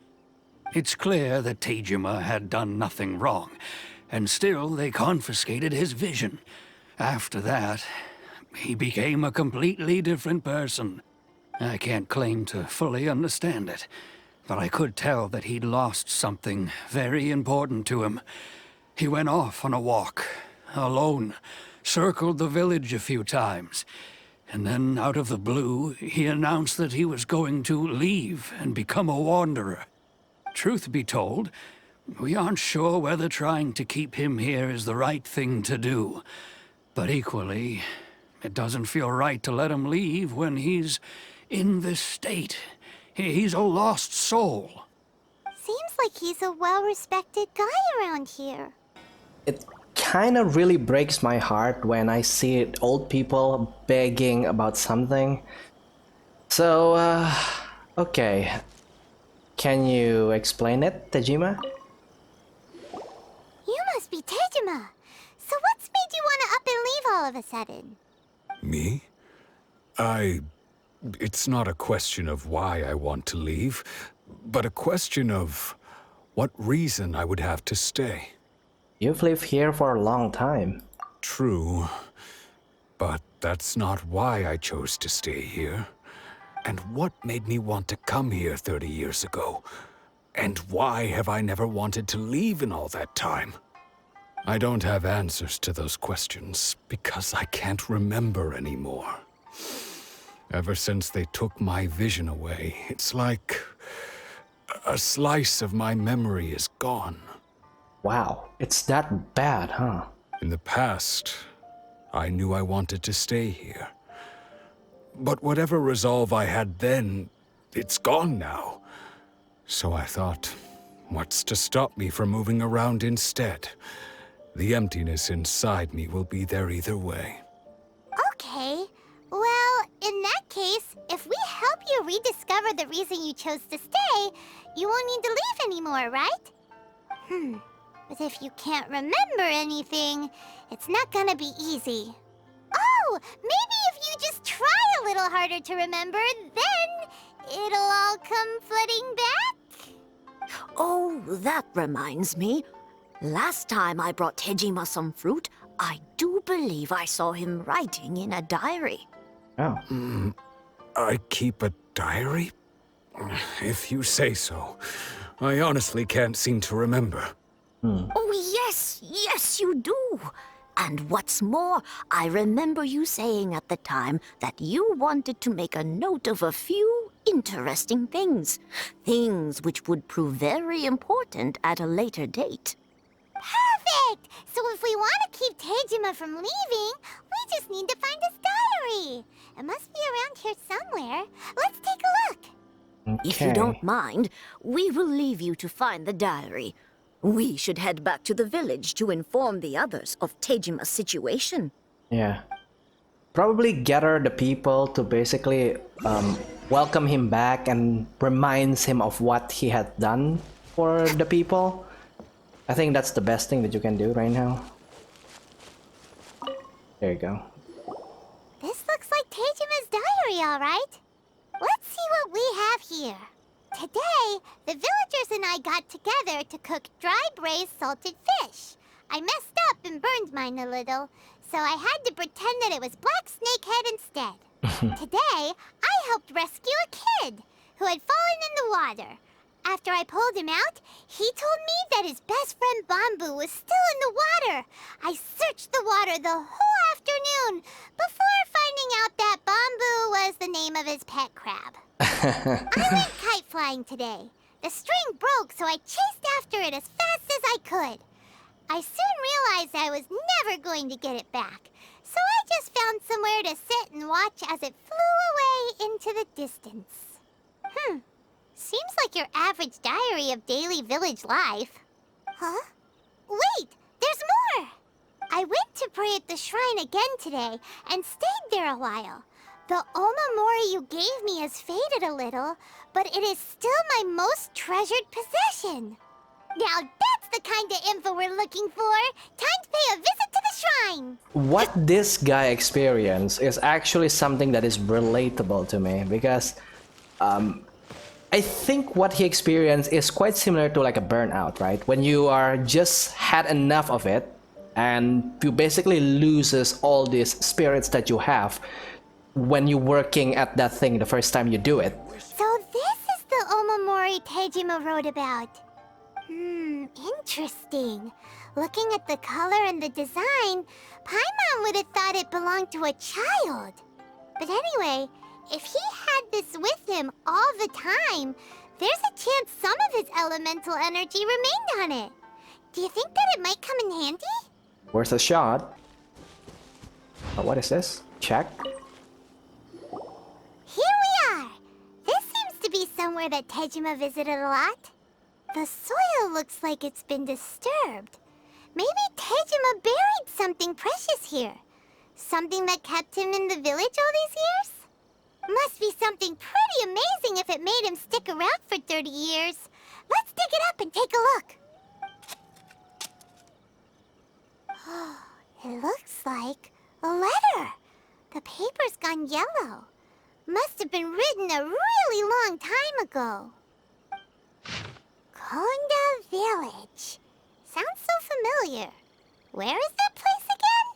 It's clear that Tejima had done nothing wrong, and still they confiscated his vision. After that, he became a completely different person. I can't claim to fully understand it, but I could tell that he'd lost something very important to him. He went off on a walk, alone, circled the village a few times, and then out of the blue, he announced that he was going to leave and become a wanderer. Truth be told, we aren't sure whether trying to keep him here is the right thing to do. But equally, it doesn't feel right to let him leave when he's in this state. He's a lost soul. Seems like he's a well-respected guy around here. It kind of really breaks my heart when I see old people begging about something. So, okay. Can you explain it, Tejima? You must be Tejima. So what's made you want to up and leave all of a sudden? Me? It's not a question of why I want to leave, but a question of what reason I would have to stay. You've lived here for a long time. True, but that's not why I chose to stay here. And what made me want to come here 30 years ago? And why have I never wanted to leave in all that time? I don't have answers to those questions because I can't remember anymore. Ever since they took my vision away, it's like a slice of my memory is gone. Wow, it's that bad, huh? In the past, I knew I wanted to stay here. But whatever resolve I had then, it's gone now. So I thought, what's to stop me from moving around instead? The emptiness inside me will be there either way. Okay. Well, in that case, if we help you rediscover the reason you chose to stay, you won't need to leave anymore, right? But if you can't remember anything, it's not gonna be easy. Oh, maybe if you just try a little harder to remember, then it'll all come flooding back? Oh, that reminds me. Last time I brought Tejima some fruit, I do believe I saw him writing in a diary. Oh. I keep a diary? If you say so. I honestly can't seem to remember. Oh, yes, you do. And what's more, I remember you saying at the time that you wanted to make a note of a few interesting things. Things which would prove very important at a later date. Perfect! So if we want to keep Tejima from leaving, we just need to find his diary. It must be around here somewhere. Let's take a look. If you don't mind, we will leave you to find the diary. We should head back to the village to inform the others of Tejima's situation. Yeah. Probably gather the people to basically welcome him back and reminds him of what he had done for the people. I think that's the best thing that you can do right now. There you go. This looks like Tejima's diary, all right. Let's see what we have here. Today, the villagers and I got together to cook dry braised salted fish. I messed up and burned mine a little, so I had to pretend that it was black snakehead instead. Today, I helped rescue a kid who had fallen in the water. After I pulled him out, he told me that his best friend Bamboo was still in the water. I searched the water the whole afternoon before finding out that Bamboo was the name of his pet crab. I went kite flying today. The string broke, so I chased after it as fast as I could. I soon realized I was never going to get it back, so I just found somewhere to sit and watch as it flew away into the distance. Seems like your average diary of daily village life. Huh? Wait, there's more! I went to pray at the shrine again today and stayed there a while. The omamori you gave me has faded a little, but it is still my most treasured possession. Now that's the kind of info we're looking for. Time to pay a visit to the shrine. What this guy experienced is actually something that is relatable to me because I think what he experienced is quite similar to like a burnout, right? When you are just had enough of it and you basically loses all these spirits that you have when you're working at that thing the first time you do it. So this is the Omamori Tejima wrote about. Interesting. Looking at the color and the design, Paimon would have thought it belonged to a child. But anyway, if he had this with him all the time, there's a chance some of his elemental energy remained on it. Do you think that it might come in handy? Worth a shot. Oh, what is this? Check. Here we are! This seems to be somewhere that Tejima visited a lot. The soil looks like it's been disturbed. Maybe Tejima buried something precious here. Something that kept him in the village all these years? Must be something pretty amazing if it made him stick around for 30 years. Let's dig it up and take a look. It looks like a letter. The paper's gone yellow. Must have been written a really long time ago. Konda Village. Sounds so familiar. Where is that place again?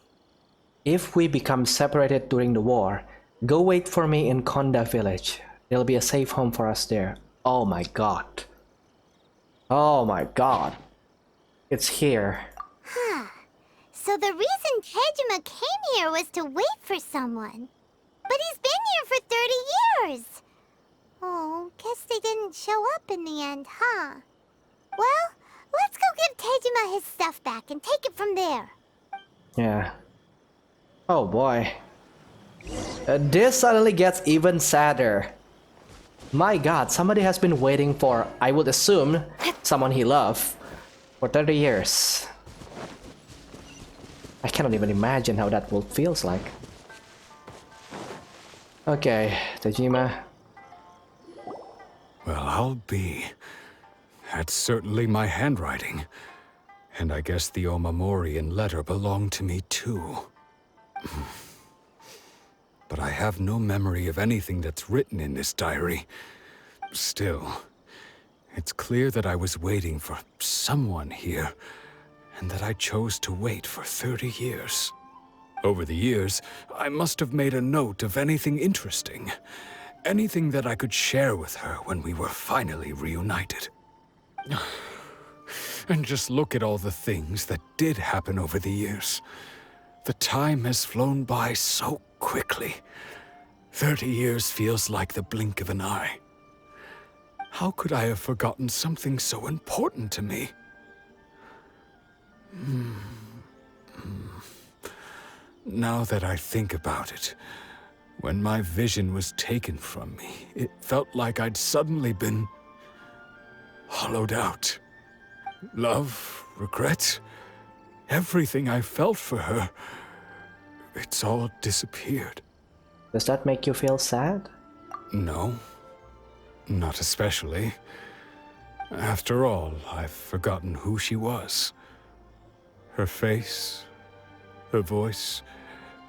If we become separated during the war, go wait for me in Konda village. There'll be a safe home for us there. Oh my god. Oh my god. It's here. Huh. So the reason Tejima came here was to wait for someone. But he's been here for 30 years. Oh, guess they didn't show up in the end, huh? Well, let's go give Tejima his stuff back and take it from there. Yeah. Oh boy. This suddenly gets even sadder. My god, somebody has been waiting for, I would assume, someone he loved for 30 years. I cannot even imagine how that will feels like. Okay, Tejima. Well, I'll be. That's certainly my handwriting. And I guess the Omamorian letter belonged to me too. But I have no memory of anything that's written in this diary. Still, it's clear that I was waiting for someone here, and that I chose to wait for 30 years. Over the years, I must have made a note of anything interesting. Anything that I could share with her when we were finally reunited. And just look at all the things that did happen over the years. The time has flown by so quickly. 30 years feels like the blink of an eye. How could I have forgotten something so important to me? Now that I think about it, when my vision was taken from me, it felt like I'd suddenly been hollowed out. Love, regret, everything I felt for her, it's all disappeared. Does that make you feel sad? No, not especially. After all, I've forgotten who she was. Her face, her voice,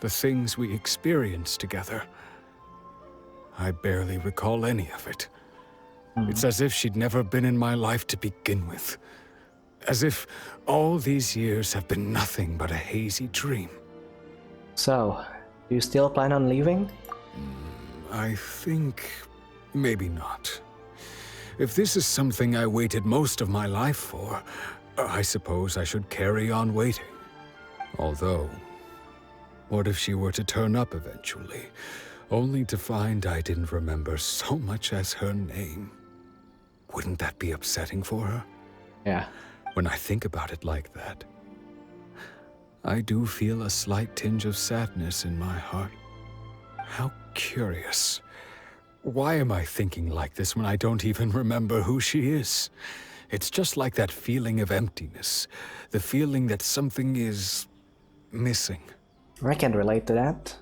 the things we experienced together. I barely recall any of it. It's as if she'd never been in my life to begin with. As if all these years have been nothing but a hazy dream. So, do you still plan on leaving? I think maybe not. If this is something I waited most of my life for, I suppose I should carry on waiting. Although, what if she were to turn up eventually, only to find I didn't remember so much as her name? Wouldn't that be upsetting for her? Yeah. When I think about it like that, I do feel a slight tinge of sadness in my heart. How curious. Why am I thinking like this when I don't even remember who she is? It's just like that feeling of emptiness, the feeling that something is missing. I can relate to that.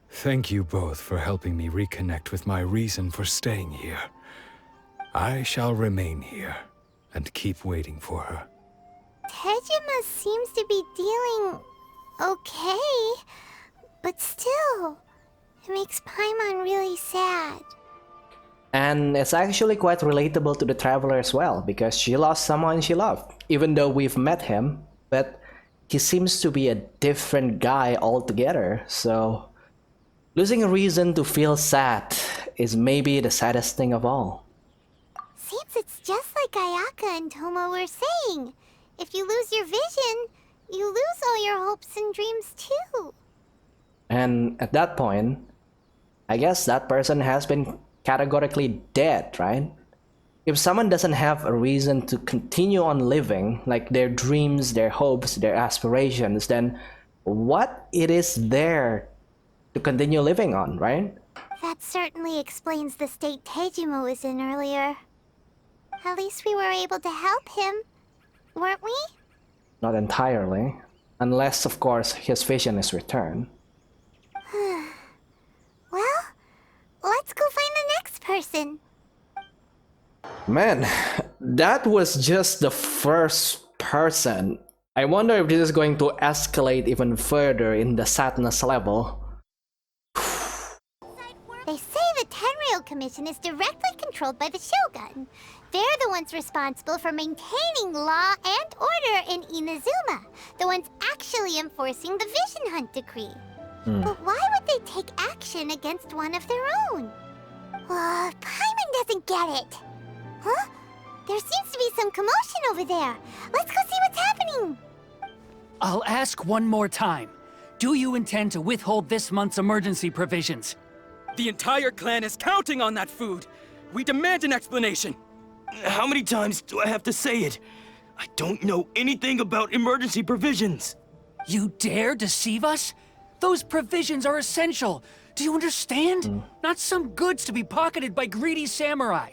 Thank you both for helping me reconnect with my reason for staying here. I shall remain here and keep waiting for her. Tejima seems to be dealing okay, but still, it makes Paimon really sad. And it's actually quite relatable to the traveler as well, because she lost someone she loved, even though we've met him, but he seems to be a different guy altogether, so losing a reason to feel sad is maybe the saddest thing of all. Seems it's just like Ayaka and Toma were saying. If you lose your vision, you lose all your hopes and dreams too. And at that point, I guess that person has been categorically dead, right? If someone doesn't have a reason to continue on living, like their dreams, their hopes, their aspirations, then what it is there to continue living on, right? That certainly explains the state Tejima was in earlier. At least we were able to help him, weren't we? Not entirely. Unless, of course, his vision is returned. Well, let's go find the next person. Man, that was just the first person. I wonder if this is going to escalate even further in the sadness level. They say the Tenryou Commission is directly controlled by the Shogun. They're the ones responsible for maintaining law and order in Inazuma. The ones actually enforcing the Vision Hunt Decree. But why would they take action against one of their own? Paimon doesn't get it. Huh? There seems to be some commotion over there. Let's go see what's happening. I'll ask one more time. Do you intend to withhold this month's emergency provisions? The entire clan is counting on that food. We demand an explanation. How many times do I have to say it? I don't know anything about emergency provisions. You dare deceive us? Those provisions are essential. Do you understand? Not some goods to be pocketed by greedy samurai.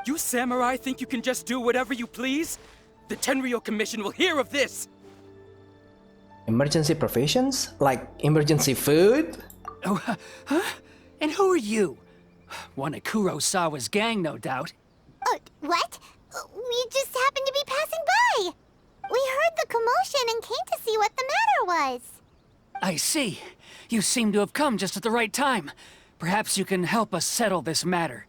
You samurai think you can just do whatever you please? The Tenryou Commission will hear of this. Emergency provisions? Like emergency food? Oh, huh? And who are you? One of Kurosawa's gang, no doubt. What? We just happened to be passing by. We heard the commotion and came to see what the matter was. I see. You seem to have come just at the right time. Perhaps you can help us settle this matter.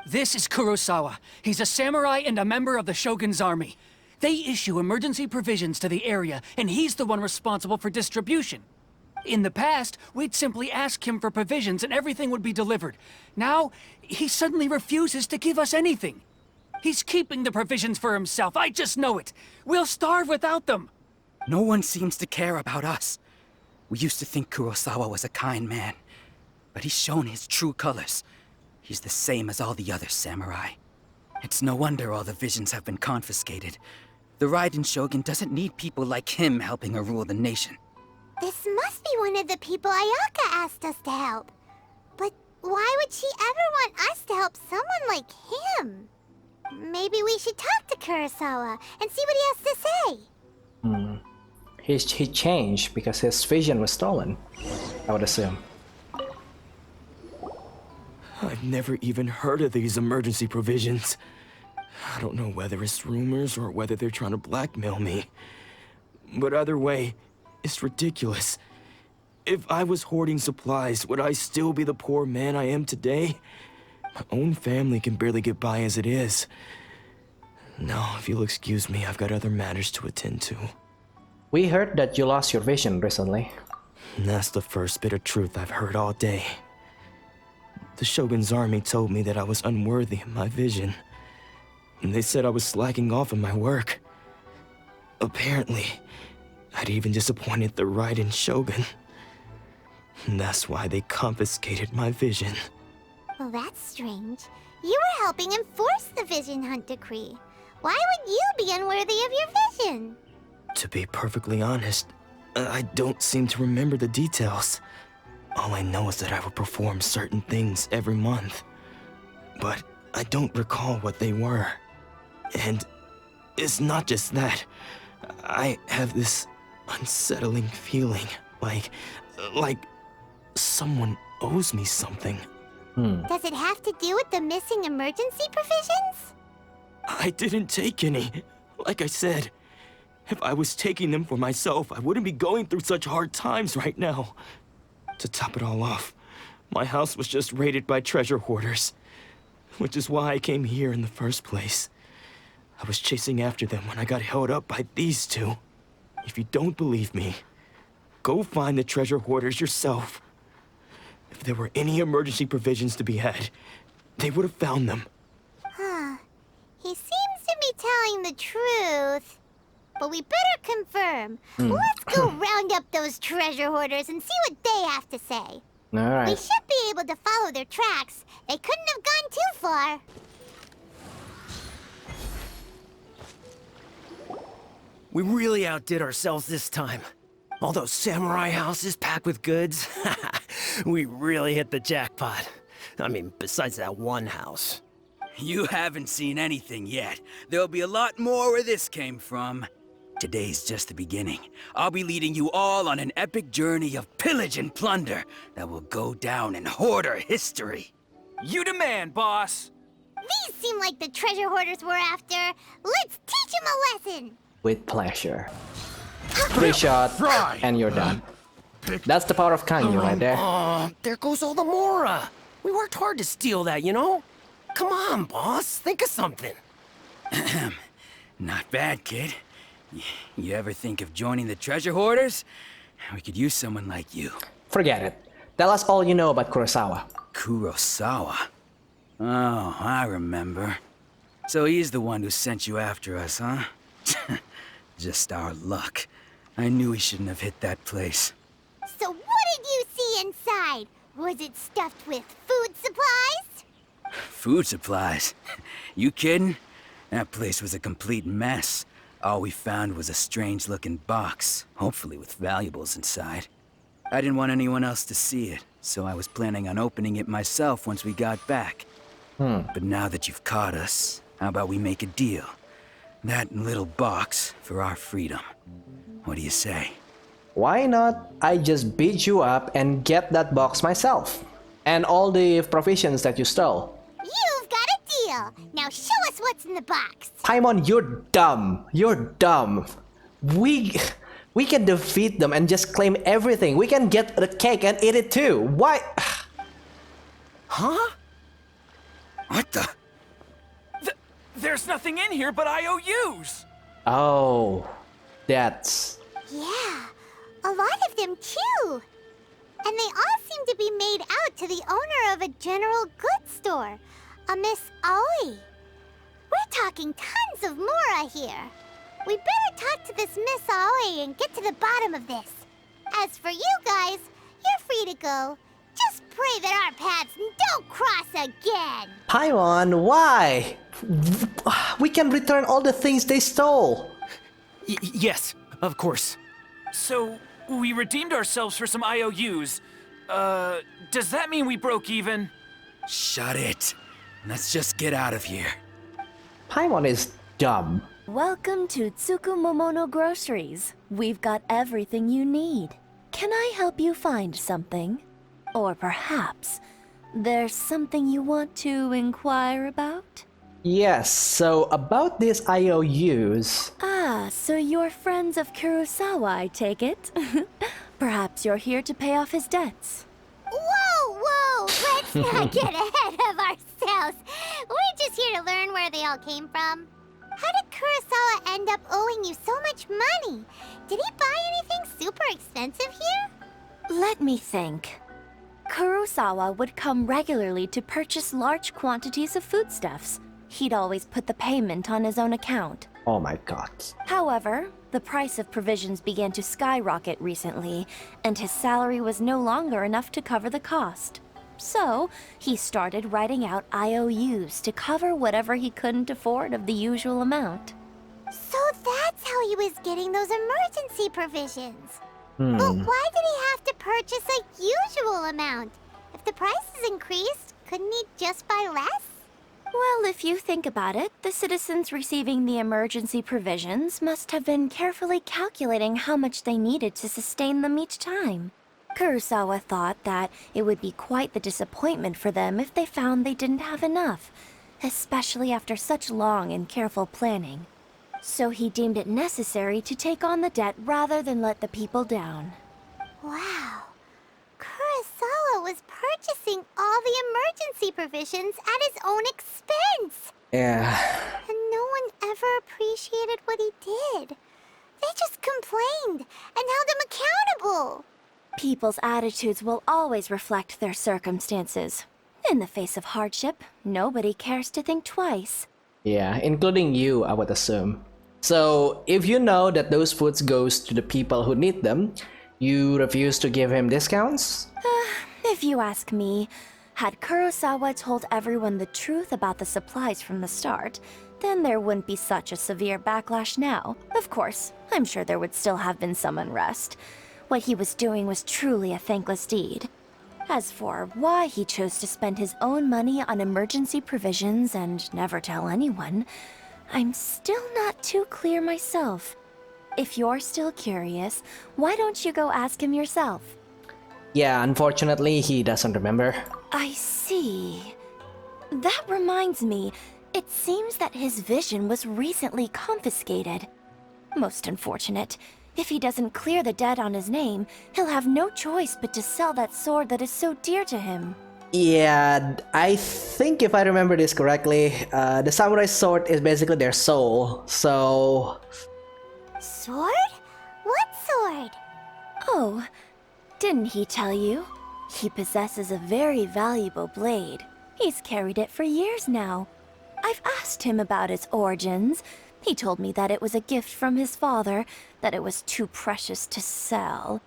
This is Kurosawa. He's a samurai and a member of the Shogun's army. They issue emergency provisions to the area, and he's the one responsible for distribution. In the past, we'd simply ask him for provisions and everything would be delivered. Now, he suddenly refuses to give us anything. He's keeping the provisions for himself, I just know it. We'll starve without them. No one seems to care about us. We used to think Kurosawa was a kind man, but he's shown his true colors. He's the same as all the other samurai. It's no wonder all the visions have been confiscated. The Raiden Shogun doesn't need people like him helping her rule the nation. This must be one of the people Ayaka asked us to help. But why would she ever want us to help someone like him? Maybe we should talk to Kurosawa and see what he has to say. He changed because his vision was stolen, I would assume. I've never even heard of these emergency provisions. I don't know whether it's rumors or whether they're trying to blackmail me. But either way, it's ridiculous. If I was hoarding supplies, would I still be the poor man I am today? My own family can barely get by as it is. Now, if you'll excuse me, I've got other matters to attend to. We heard that you lost your vision recently. And that's the first bit of truth I've heard all day. The Shogun's army told me that I was unworthy of my vision. And they said I was slacking off in my work. Apparently, I'd even disappointed the Raiden Shogun. And that's why they confiscated my vision. Well, that's strange. You were helping enforce the Vision Hunt Decree. Why would you be unworthy of your vision? To be perfectly honest, I don't seem to remember the details. All I know is that I would perform certain things every month. But I don't recall what they were. And it's not just that. I have this unsettling feeling, like someone owes me something. Does it have to do with the missing emergency provisions? I didn't take any. Like I said, if I was taking them for myself, I wouldn't be going through such hard times right now. To top it all off, my house was just raided by treasure hoarders, which is why I came here in the first place. I was chasing after them when I got held up by these two. If you don't believe me, go find the treasure hoarders yourself. If there were any emergency provisions to be had, they would have found them. Huh. He seems to be telling the truth. But we better confirm. Let's go round up those treasure hoarders and see what they have to say. We Alright. should be able to follow their tracks. They couldn't have gone too far. We really outdid ourselves this time. All those samurai houses packed with goods. We really hit the jackpot. I mean, besides that one house. You haven't seen anything yet. There'll be a lot more where this came from. Today's just the beginning. I'll be leading you all on an epic journey of pillage and plunder that will go down in hoarder history. You demand, boss! These seem like the treasure hoarders we're after. Let's teach them a lesson. With pleasure. 3 shots, and you're done. That's the power of Kanyu right there. There goes all the Mora. We worked hard to steal that, you know? Come on, boss. Think of something. Not bad, kid. You ever think of joining the treasure hoarders? We could use someone like you. Forget it. Tell us all you know about Kurosawa. Kurosawa? Oh, I remember. So he's the one who sent you after us, huh? Just our luck. I knew we shouldn't have hit that place. So what did you see inside? Was it stuffed with food supplies? Food supplies? You kidding? That place was a complete mess. All we found was a strange-looking box, hopefully with valuables inside. I didn't want anyone else to see it, so I was planning on opening it myself once we got back. But now that you've caught us, how about we make a deal? That little box for our freedom. What do you say? Why not I just beat you up and get that box myself? And all the provisions that you stole. You've got a deal. Now show us what's in the box. Paimon, you're dumb. You're dumb. We can defeat them and just claim everything. We can get the cake and eat it too. Why? Huh? What the? There's nothing in here but IOUs! Oh, that's... Yeah, a lot of them too. And they all seem to be made out to the owner of a general goods store, a Miss Aoi. We're talking tons of Mora here. We better talk to this Miss Aoi and get to the bottom of this. As for you guys, you're free to go. Just pray that our paths don't cross again. Paimon, why? We can return all the things they stole. Yes, of course. So, we redeemed ourselves for some IOUs. Does that mean we broke even? Shut it. Let's just get out of here. Paimon is dumb. Welcome to Tsukumomono Groceries. We've got everything you need. Can I help you find something? Or perhaps there's something you want to inquire about? Yes, so about these IOUs... Ah, so you're friends of Kurosawa, I take it? Perhaps you're here to pay off his debts. Whoa! Let's not get ahead of ourselves. We're just here to learn where they all came from. How did Kurosawa end up owing you so much money? Did he buy anything super expensive here? Let me think. Kurosawa would come regularly to purchase large quantities of foodstuffs. He'd always put the payment on his own account. Oh my god. However, the price of provisions began to skyrocket recently, and his salary was no longer enough to cover the cost. So, he started writing out IOUs to cover whatever he couldn't afford of the usual amount. So that's how he was getting those emergency provisions. But why did he have to purchase a usual amount? If the prices increased, couldn't he just buy less? Well, if you think about it, the citizens receiving the emergency provisions must have been carefully calculating how much they needed to sustain them each time. Kurosawa thought that it would be quite the disappointment for them if they found they didn't have enough, especially after such long and careful planning. So he deemed it necessary to take on the debt rather than let the people down. Wow. Kurosawa was purchasing all the emergency provisions at his own expense. Yeah. And no one ever appreciated what he did. They just complained and held him accountable. People's attitudes will always reflect their circumstances. In the face of hardship, nobody cares to think twice. Yeah, including you, I would assume. So, if you know that those foods goes to the people who need them, you refuse to give him discounts? If you ask me, had Kurosawa told everyone the truth about the supplies from the start, then there wouldn't be such a severe backlash now. Of course, I'm sure there would still have been some unrest. What he was doing was truly a thankless deed. As for why he chose to spend his own money on emergency provisions and never tell anyone, I'm still not too clear myself. If you're still curious, why don't you go ask him yourself? Yeah, unfortunately, he doesn't remember. I see. That reminds me, it seems that his vision was recently confiscated. Most unfortunate. If he doesn't clear the debt on his name, he'll have no choice but to sell that sword that is so dear to him. Yeah, I think if I remember this correctly, the samurai sword is basically their soul, so... Sword? What sword? Oh, didn't he tell you? He possesses a very valuable blade. He's carried it for years now. I've asked him about its origins. He told me that it was a gift from his father, that it was too precious to sell.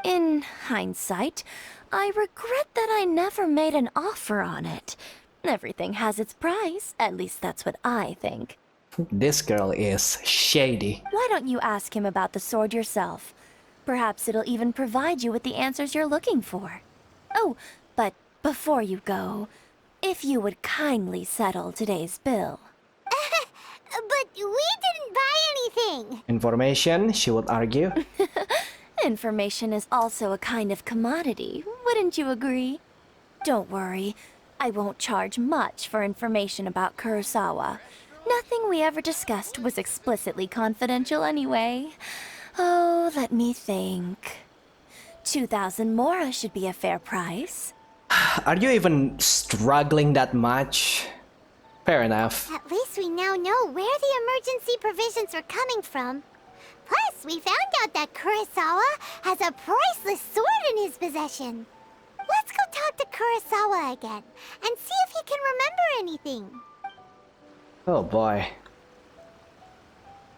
In hindsight, I regret that I never made an offer on it. Everything has its price, at least that's what I think. This girl is shady. Why don't you ask him about the sword yourself? Perhaps it'll even provide you with the answers you're looking for. Oh, but before you go, if you would kindly settle today's bill. But we didn't buy anything. Information, she would argue. Information is also a kind of commodity, wouldn't you agree? Don't worry, I won't charge much for information about Kurosawa. Nothing we ever discussed was explicitly confidential anyway. Oh, let me think. 2,000 mora should be a fair price. Are you even struggling that much? Fair enough. At least we now know where the emergency provisions are coming from. Plus, we found out that Kurosawa has a priceless sword in his possession. Let's go talk to Kurosawa again and see if he can remember anything. Oh boy.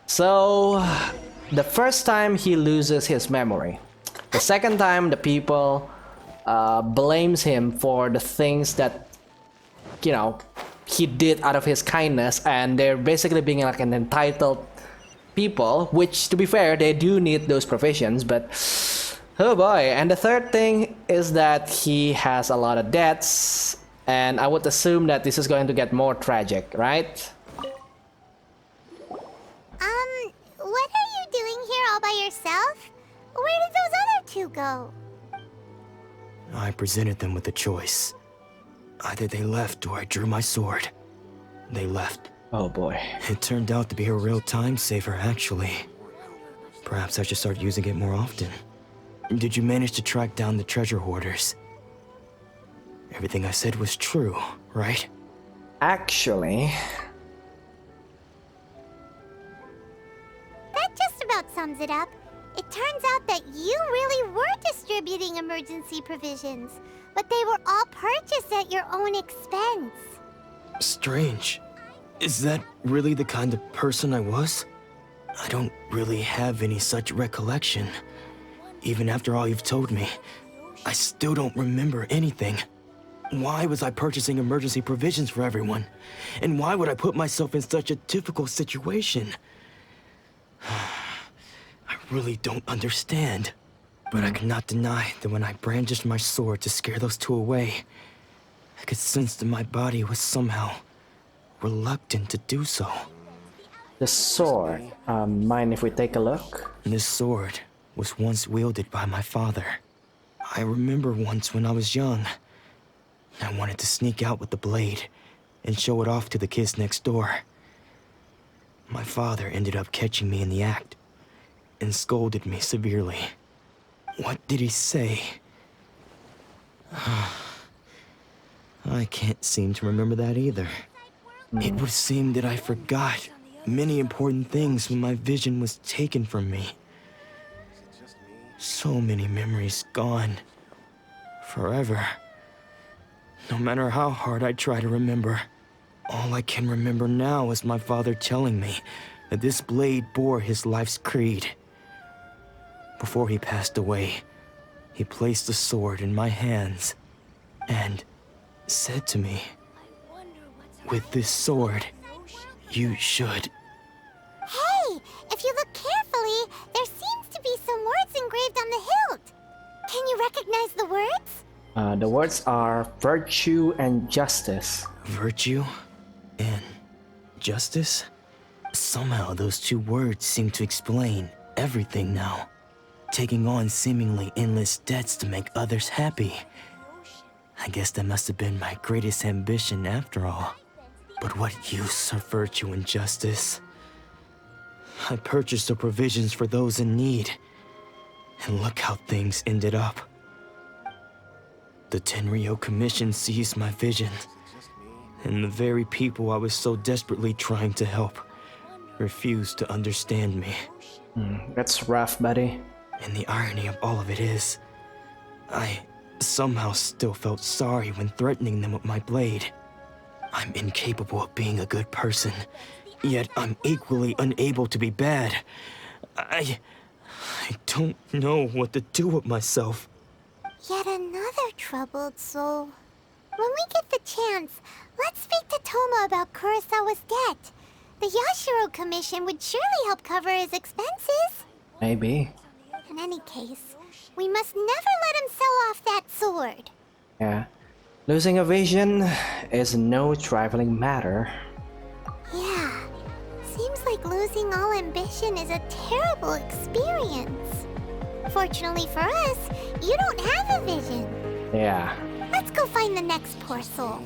So, the first time he loses his memory. The second time the people blames him for the things that, you know, he did out of his kindness, and they're basically being like an entitled people, which to be fair, they do need those provisions, but oh boy. And the third thing is that he has a lot of debts, and I would assume that this is going to get more tragic, right? What are you doing here all by yourself? Where did those other two go? I presented them with a choice. Either they left or I drew my sword. They left. Oh boy. It turned out to be a real time saver, actually. Perhaps I should start using it more often. Did you manage to track down the treasure hoarders? Everything I said was true, right? Actually... That just about sums it up. It turns out that you really were distributing emergency provisions, but they were all purchased at your own expense. Strange. Is that really the kind of person I was? I don't really have any such recollection. Even after all you've told me, I still don't remember anything. Why was I purchasing emergency provisions for everyone? And why would I put myself in such a difficult situation? I really don't understand. But I cannot deny that when I brandished my sword to scare those two away, I could sense that my body was somehow reluctant to do so. The sword. Mind if we take a look? This sword was once wielded by my father. I remember once when I was young, I wanted to sneak out with the blade and show it off to the kids next door. My father ended up catching me in the act and scolded me severely. What did he say? I can't seem to remember that either. It would seem that I forgot many important things when my vision was taken from me. So many memories gone. Forever. No matter how hard I try to remember, all I can remember now is my father telling me that this blade bore his life's creed. Before he passed away, he placed the sword in my hands and said to me, "With this sword, you should..." Hey, if you look carefully, there seems to be some words engraved on the hilt. Can you recognize the words? The words are virtue and justice. Virtue and justice? Somehow those two words seem to explain everything now. Taking on seemingly endless debts to make others happy. I guess that must have been my greatest ambition after all. But what use are virtue and justice? I purchased the provisions for those in need. And look how things ended up. The Tenryo Commission seized my vision. And the very people I was so desperately trying to help refused to understand me. That's rough, buddy. And the irony of all of it is, I somehow still felt sorry when threatening them with my blade. I'm incapable of being a good person, yet I'm equally unable to be bad. I don't know what to do with myself. Yet another troubled soul. When we get the chance, let's speak to Toma about Kurosawa's debt. The Yashiro Commission would surely help cover his expenses. Maybe. In any case, we must never let him sell off that sword. Yeah. Losing a vision is no trifling matter. Yeah. Seems like losing all ambition is a terrible experience. Fortunately for us, you don't have a vision. Yeah. Let's go find the next poor soul.